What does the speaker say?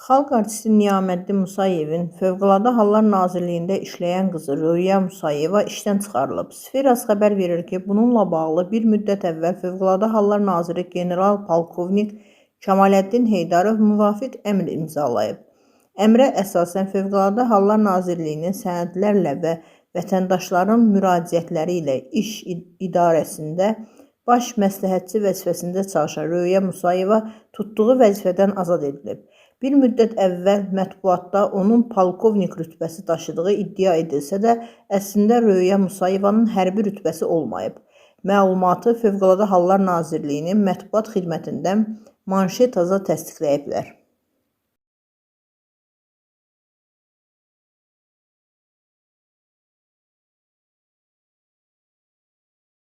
Xalq artisti Niyaməddin Musayevin Fövqəladə Hallar Nazirliyində işləyən qızı Röya Musayeva işdən çıxarılıb. Sferas xəbər verir ki, bununla bağlı bir müddət əvvəl Fövqəladə Hallar Naziri general-polkovnik Kəmaləddin Heydarov müvafiq əmr imzalayıb. Əmrə əsasən Fövqəladə Hallar Nazirliyinin sənədlərlə və vətəndaşların müraciətləri ilə İş İdarəsində baş məsləhətçi vəzifəsində çalışan Röya Musayeva tutduğu vəzifədən azad edilib. Bir müddət əvvəl mətbuatda onun polkovnik rütbəsi daşıdığı iddia edilsə də, əslində Röya Musayevanın hərbi rütbəsi olmayıb. Məlumatı Fövqəladə Hallar Nazirliyinin mətbuat xidmətindən Manşet təsdiqləyiblər.